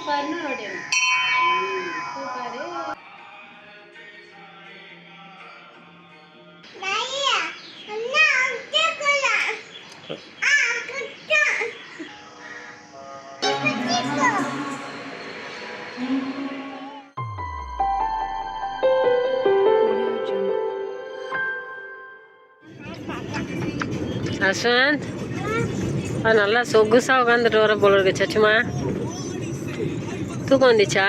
சூப்பர்னு ஓடிடும். சூப்பரு. அஸ்வந்த் நல்லா சொகுசா உட்காந்துட்டு வர போல இருக்கு. சச்சுமா தூக்கம் வந்துச்சா?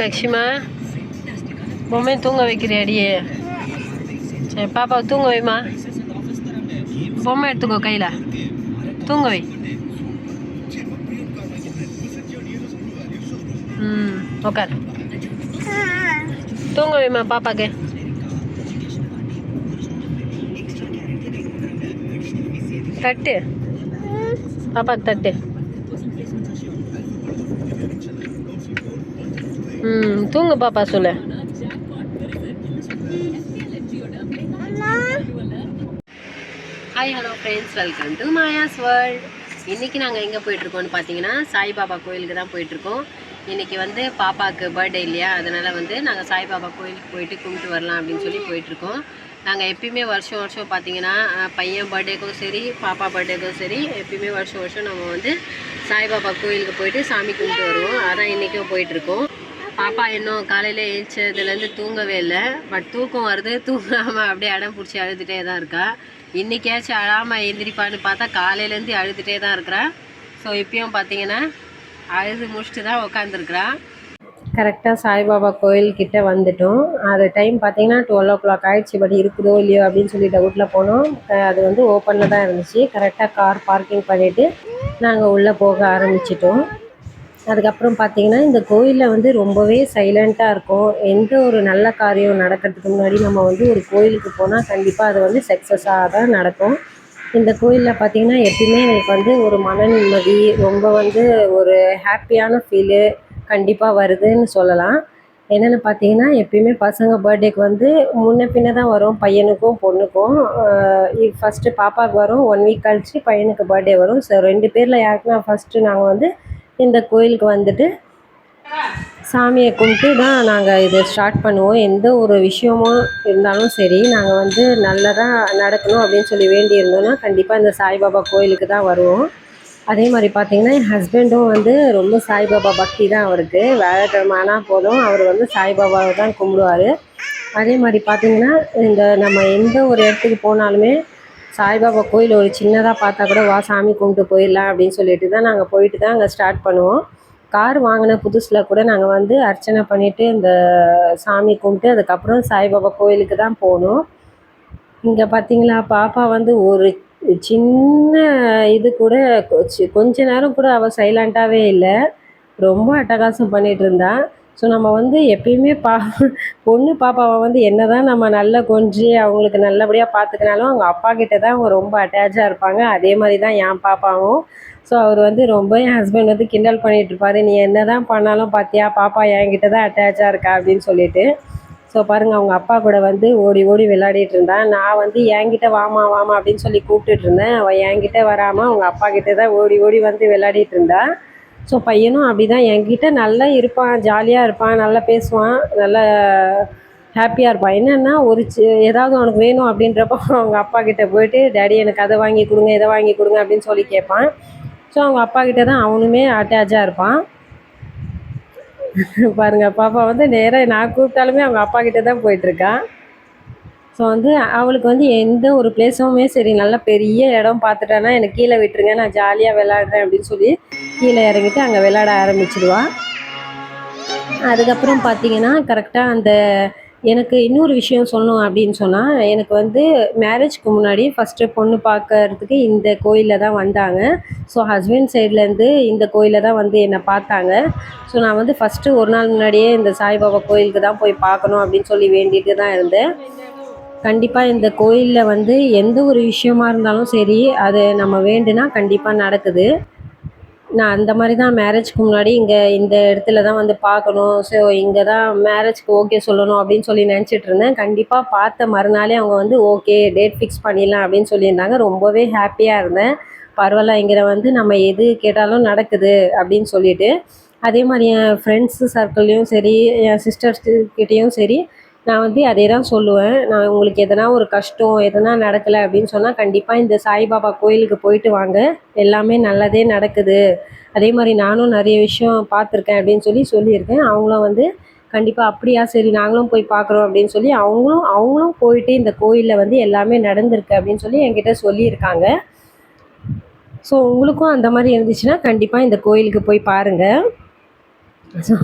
லக்ஷ்மா பொம்மை தூங்க வைக்கிறியாடியே? சரி பாப்பாவை தூங்க வைமா. பொம்மை எடுத்துக்கோ கையில், தூங்க வை. உக்கார், தூங்க வைமா பாப்பாக்கு. தட்டு பாப்பாக்கு தட்டு. தூங்க பாப்பா சொல்லு. Hi hello friends, welcome to Maya's world. இன்றைக்கி நாங்கள் எங்கே போயிட்டுருக்கோம்னு பார்த்தீங்கன்னா சாய்பாபா கோயிலுக்கு தான் போயிட்டுருக்கோம். இன்றைக்கி வந்து பாப்பாவுக்கு பர்த்டே இல்லையா, அதனால் வந்து நாங்கள் சாய்பாபா கோயிலுக்கு போயிட்டு கும்பிட்டு வரலாம் அப்படின்னு சொல்லி போயிட்டுருக்கோம். நாங்கள் எப்பயுமே வருஷம் வருஷம் பார்த்தீங்கன்னா பையன் பர்த்டேக்கும் சரி பாப்பா பர்த்டேக்கும் சரி எப்பயுமே வருஷம் வருஷம் நம்ம வந்து சாய்பாபா கோயிலுக்கு போயிட்டு சாமி கும்பிட்டு வருவோம். அதான் இன்றைக்கும் போயிட்டுருக்கோம். பாப்பா இன்னும் காலையில் எழுந்ததுலேருந்து தூங்கவே இல்லை. பட் தூக்கம் வருது, தூங்காமல் அப்படியே அடம் பிடிச்சி அழுதுகிட்டே தான் இருக்கா. இன்றைக்காச்சும் அழாமல் எழுந்திரிப்பான்னு பார்த்தா காலையிலேருந்து அழுதுகிட்டே தான் இருக்கிறா. ஸோ இப்பயும் பார்த்தீங்கன்னா அழுது முடிச்சுட்டு தான் உட்காந்துருக்குறா. கரெக்டாக சாய்பாபா கோயில்கிட்ட வந்துட்டோம். அது டைம் பார்த்தீங்கன்னா 12 o'clock ஆகிடுச்சு. பட் இருக்குதோ இல்லையோ அப்படின்னு சொல்லி டவுட்டில் போனோம். அது வந்து ஓப்பனில் தான் இருந்துச்சு. கரெக்டாக கார் பார்க்கிங் பண்ணிவிட்டு நாங்கள் உள்ளே போக ஆரம்பிச்சிட்டோம். அதுக்கப்புறம் பார்த்திங்கன்னா இந்த கோயிலில் வந்து ரொம்பவே சைலண்ட்டாக இருக்கும். எந்த ஒரு நல்ல காரியம் நடக்கிறதுக்கு முன்னாடி நம்ம வந்து ஒரு கோயிலுக்கு போனால் கண்டிப்பாக அது வந்து சக்ஸஸாக தான் நடக்கும். இந்த கோயிலில் பார்த்திங்கன்னா எப்பயுமே எனக்கு வந்து ஒரு மன நிம்மதி, ரொம்ப வந்து ஒரு ஹாப்பியான ஃபீலு கண்டிப்பாக வருதுன்னு சொல்லலாம். என்னென்னு பார்த்தீங்கன்னா எப்பயுமே பசங்க பர்த்டேக்கு வந்து முன்ன பின்ன தான் வரும், பையனுக்கும் பொண்ணுக்கும். ஃபஸ்ட்டு பாப்பாவுக்கு வரும், 1 வீக் கழிச்சு பையனுக்கு பர்த்டே வரும். ஸோ 2 பேரில் யாருக்குன்னா ஃபஸ்ட்டு நாங்கள் வந்து இந்த கோயிலுக்கு வந்துட்டு சாமியை கும்பிட்டு தான் நாங்கள் இதை ஸ்டார்ட் பண்ணுவோம். எந்த ஒரு விஷயமும் இருந்தாலும் சரி நாங்கள் வந்து நல்லதாக நடக்கணும் அப்படின்னு சொல்லி வேண்டியிருந்தோன்னா கண்டிப்பாக இந்த சாய்பாபா கோயிலுக்கு தான் வருவோம். அதே மாதிரி பார்த்திங்கன்னா என் ஹஸ்பண்டும் வந்து ரொம்ப சாய்பாபா பக்தி தான் அவருக்கு. வியாழக்கிழமை ஆனால் போதும் அவர் வந்து சாய்பாபாவை தான் கும்பிடுவார். அதே மாதிரி பார்த்திங்கன்னா இந்த நம்ம எந்த ஒரு இடத்துக்கு போனாலுமே சாய்பாபா கோயில் ஒரு சின்னதாக பார்த்தா கூட வா சாமி கும்பிட்டு போயிடலாம் அப்படின்னு சொல்லிட்டு தான் நாங்கள் போயிட்டு தான் அங்கே ஸ்டார்ட் பண்ணுவோம். கார் வாங்கின புதுசில் கூட நாங்கள் வந்து அர்ச்சனை பண்ணிவிட்டு இந்த சாமி கும்பிட்டு அதுக்கப்புறம் சாய்பாபா கோயிலுக்கு தான் போனோம். இங்கே பார்த்தீங்களா பாப்பா வந்து ஒரு சின்ன இது கூட கொஞ்ச நேரம் கூட அவள் சைலண்ட்டாகவே இல்லை, ரொம்ப அட்டகாசம் பண்ணிகிட்டு இருந்தா. ஸோ நம்ம வந்து எப்பயுமே பொண்ணு பாப்பாவை வந்து என்ன தான் நம்ம நல்லா கொஞ்சி அவங்களுக்கு நல்லபடியாக பார்த்துக்கினாலும் அவங்க அப்பா கிட்ட தான் அவங்க ரொம்ப அட்டாச்சாக இருப்பாங்க. அதே மாதிரி தான் என் பாப்பாவும். ஸோ அவர் வந்து ரொம்ப என் ஹஸ்பண்ட் வந்து கிண்டல் பண்ணிகிட்டு இருப்பார், நீ என்ன தான் பண்ணாலும் பார்த்தியா பாப்பா என்கிட்ட தான் அட்டாச்சாக இருக்கா அப்படின்னு சொல்லிட்டு. ஸோ பாருங்கள் அவங்க அப்பா கூட வந்து ஓடி ஓடி விளையாடிட்டு இருந்தான். நான் வந்து என்கிட்ட வாமா வாமா அப்படின்னு சொல்லி கூப்பிட்டுட்டு இருந்தேன். அவள் என்கிட்ட வராமல் அவங்க அப்பா கிட்ட தான் ஓடி ஓடி வந்து விளையாடிட்டு இருந்தா. ஸோ பையனும் அப்படி தான் என்கிட்ட நல்லா இருப்பான், ஜாலியாக இருப்பான், நல்லா பேசுவான், நல்லா ஹாப்பியாக இருப்பான். என்னென்னா ஒரு ஏதாவது அவனுக்கு வேணும் அப்படின்றப்போ அவங்க அப்பா கிட்டே போயிட்டு டேடி எனக்கு அதை வாங்கி கொடுங்க இதை வாங்கி கொடுங்க அப்படின்னு சொல்லி கேட்பான். ஸோ அவங்க அப்பா கிட்டே தான் அவனுமே அட்டாச்சாக இருப்பான். பாருங்கள் பாப்பா வந்து நேராக நான் கூப்பிட்டாலுமே அவங்க அப்பா கிட்டே தான் போயிட்டுருக்கான். ஸோ வந்து அவளுக்கு வந்து எந்த ஒரு பிளேஸுமே சரி நல்ல பெரிய இடம் பார்த்துட்டானா எனக்கு கீழே விட்டுருங்க நான் ஜாலியாக விளையாடுறேன் அப்படின்னு சொல்லி கீழே இறங்கிட்டு அங்கே விளையாட ஆரம்பிச்சிடுவாள். அதுக்கப்புறம் பார்த்திங்கன்னா கரெக்டாக அந்த எனக்கு இன்னொரு விஷயம் சொல்லணும் அப்படின்னு சொன்னால், எனக்கு வந்து மேரேஜ்க்கு முன்னாடி ஃபஸ்ட்டு பொண்ணு பார்க்கறதுக்கு இந்த கோயிலில் தான் வந்தாங்க. ஸோ ஹஸ்பண்ட் சைட்லேருந்து இந்த கோயிலில் தான் வந்து என்னை பார்த்தாங்க. ஸோ நான் வந்து ஃபஸ்ட்டு ஒரு நாள் முன்னாடியே இந்த சாய்பாபா கோயிலுக்கு தான் போய் பார்க்கணும் அப்படின்னு சொல்லி வேண்டிட்டு தான் இருந்தேன். கண்டிப்பாக இந்த கோயிலில் வந்து எந்த ஒரு விஷயமா இருந்தாலும் சரி அது நம்ம வேண்டுனா கண்டிப்பாக நடக்குது. நான் அந்த மாதிரி தான் மேரேஜ்க்கு முன்னாடி இங்கே இந்த இடத்துல தான் வந்து பார்க்கணும், ஸோ இங்கே தான் மேரேஜ்க்கு ஓகே சொல்லணும் அப்படின்னு சொல்லி நினச்சிட்டு இருந்தேன். கண்டிப்பாக பார்த்த மறுநாளே அவங்க வந்து ஓகே டேட் ஃபிக்ஸ் பண்ணிடலாம் அப்படின்னு சொல்லியிருந்தாங்க. ரொம்பவே ஹாப்பியாக இருந்தேன். பரவாயில்ல இங்கே வந்து நம்ம எது கேட்டாலும் நடக்குது அப்படின்னு சொல்லிட்டு. அதே மாதிரி என் ஃப்ரெண்ட்ஸு சர்க்கிள்லேயும் சரி, என் சிஸ்டர்ஸ்கிட்டேயும் சரி, நான் வந்து அதே தான் சொல்லுவேன். நான் உங்களுக்கு எதனா ஒரு கஷ்டம் எதனா நடக்கலை அப்படின்னு சொன்னால் கண்டிப்பாக இந்த சாய்பாபா கோயிலுக்கு போயிட்டு வாங்க, எல்லாமே நல்லதே நடக்குது. அதே மாதிரி நானும் நிறைய விஷயம் பார்த்துருக்கேன் அப்படின்னு சொல்லியிருக்கேன். அவங்களும் வந்து கண்டிப்பாக அப்படியா சரி நாங்களும் போய் பார்க்குறோம் அப்படின்னு சொல்லி அவங்களும் போயிட்டு இந்த கோயிலில் வந்து எல்லாமே நடந்திருக்கு அப்படின்னு சொல்லி என்கிட்ட சொல்லியிருக்காங்க. ஸோ உங்களுக்கும் அந்த மாதிரி இருந்துச்சுன்னா கண்டிப்பாக இந்த கோயிலுக்கு போய் பாருங்கள். ஸோ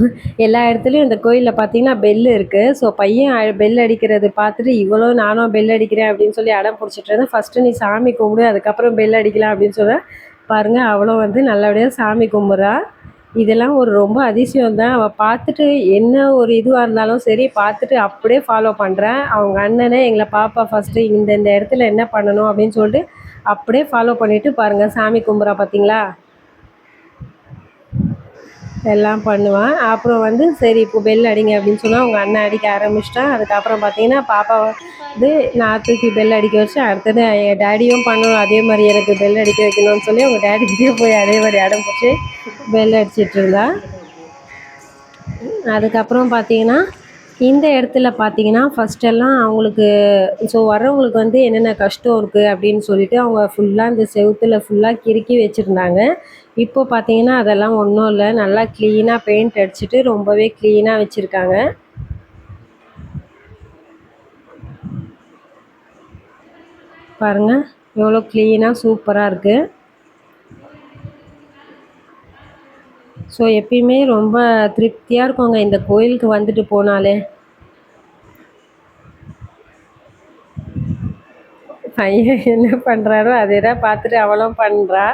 எல்லா இடத்துலையும் இந்த கோயிலில் பார்த்தீங்கன்னா பெல் இருக்குது. ஸோ பையன் பெல் அடிக்கிறது பார்த்துட்டு இவளும் நானும் பெல் அடிக்கிறேன் அப்படின்னு சொல்லி அடம் பிடிச்சிட்டு இருந்தேன். ஃபஸ்ட்டு நீ சாமி கும்பிடு, அதுக்கப்புறம் பெல் அடிக்கலாம் அப்படின்னு சொன்னேன். பாருங்கள் அவளும் வந்து நல்லபடியாக சாமி கும்பிட்றா. இதெல்லாம் ஒரு ரொம்ப அதிசயம் தான். அவள் பார்த்துட்டு என்ன ஒரு இதுவாக இருந்தாலும் சரி பார்த்துட்டு அப்படியே ஃபாலோ பண்ணுறா. அவங்க அண்ணனே எங்களை பாப்பா ஃபஸ்ட்டு இந்த இடத்துல என்ன பண்ணணும் அப்படின்னு சொல்லிட்டு அப்படியே ஃபாலோ பண்ணிவிட்டு பாருங்கள் சாமி கும்பிட்றா பார்த்தீங்களா? எல்லாம் பண்ணுவான். அப்புறம் வந்து சரி இப்போ பெல் அடிங்க அப்படின்னு சொன்னால் அவங்க அண்ணன் அடிக்க ஆரம்பிச்சிட்டான். அதுக்கப்புறம் பார்த்தீங்கன்னா பாப்பாவை வந்து நான் தூக்கி பெல் அடிக்க வச்சு அடுத்தது என் டேடியும் பண்ணணும் அதே மாதிரி எனக்கு பெல் அடிக்க வைக்கணும்னு சொல்லி அவங்க டேடிக்கிட்டே போய் அதே மாதிரி அடம் பிடிச்சி பெல் அடிச்சிட்டு இருந்தா. அதுக்கப்புறம் பார்த்தீங்கன்னா இந்த இடத்துல பார்த்தீங்கன்னா ஃபஸ்ட்டெல்லாம் அவங்களுக்கு வர்றவங்களுக்கு வந்து என்னென்ன கஷ்டம் இருக்குது அப்படின்னு சொல்லிட்டு அவங்க ஃபுல்லாக இந்த செவுத்துல ஃபுல்லாக கிறுக்கி வச்சுருந்தாங்க. இப்போ பார்த்தீங்கன்னா அதெல்லாம் ஒன்றும் இல்லை, நல்லா க்ளீனாக பெயிண்ட் அடிச்சுட்டு ரொம்பவே க்ளீனாக வச்சுருக்காங்க. பாருங்கள் எவ்வளோ க்ளீனாக சூப்பராக இருக்குது. ஸோ எப்பயுமே ரொம்ப திருப்தியாக இருக்குங்க இந்த கோயிலுக்கு வந்துட்டு போனாலே. பையன் என்ன பண்ணுறாரோ அதே தான் பார்த்துட்டு அவளும் பண்ணுறா.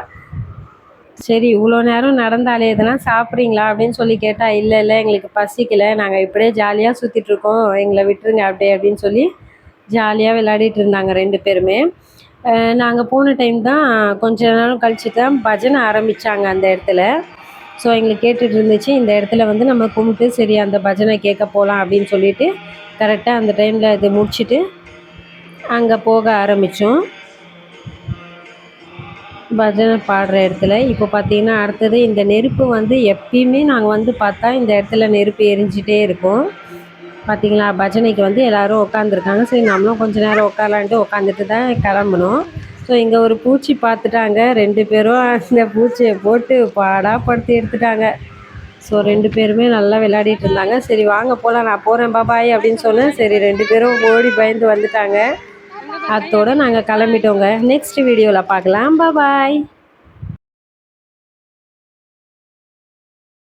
சரி இவ்வளோ நேரம் நடந்தாலே எதனா சாப்பிட்றீங்களா அப்படின்னு சொல்லி கேட்டால் இல்லை இல்லை எங்களுக்கு பசிக்கலை, நாங்கள் இப்படியே ஜாலியாக சுற்றிட்டுருக்கோம், எங்களை விட்டுருங்க அப்படியே அப்படின்னு சொல்லி ஜாலியாக விளையாடிட்டு இருந்தாங்க 2 பேருமே. நாங்கள் போன டைம் தான் கொஞ்ச நேரம் கழிச்சு தான் பஜனை ஆரம்பித்தாங்க அந்த இடத்துல. ஸோ எங்களுக்கு கேட்டுட்டு இருந்துச்சு இந்த இடத்துல வந்து நம்ம கும்பிட்டு சரி அந்த பஜனை கேட்க போகலாம் அப்படின்னு சொல்லிட்டு கரெக்டாக அந்த டைமில் இது முடிச்சுட்டு அங்கே போக ஆரம்பித்தோம் பஜனை பாடுற இடத்துல. இப்போ பார்த்தீங்கன்னா அடுத்தது இந்த நெருப்பு வந்து எப்பயுமே நாங்கள் வந்து பார்த்தா இந்த இடத்துல நெருப்பு எரிஞ்சிட்டே இருக்கும். பார்த்தீங்களா பஜனைக்கு வந்து எல்லோரும் உட்காந்துருக்காங்க. சரி நம்மளும் கொஞ்சம் நேரம் உட்காரலான்ட்டு உட்காந்துட்டு தான் கிளம்புனோம். ஸோ இங்கே ஒரு பூச்சி பார்த்துட்டாங்க 2 பேரும், அந்த பூச்சியை போட்டு பாடாப்படுத்தி எடுத்துட்டாங்க. ஸோ 2 பேருமே நல்லா விளையாடிட்டு இருந்தாங்க. சரி வாங்க போகலாம், நான் போகிறேன் பாபாய் அப்படின்னு சொன்னேன். சரி 2 பேரும் ஓடி பயந்து வந்துட்டாங்க. அதோடு நாங்கள் கிளம்பிட்டோங்க. நெக்ஸ்ட் வீடியோவில் பார்க்கலாம். பாய்.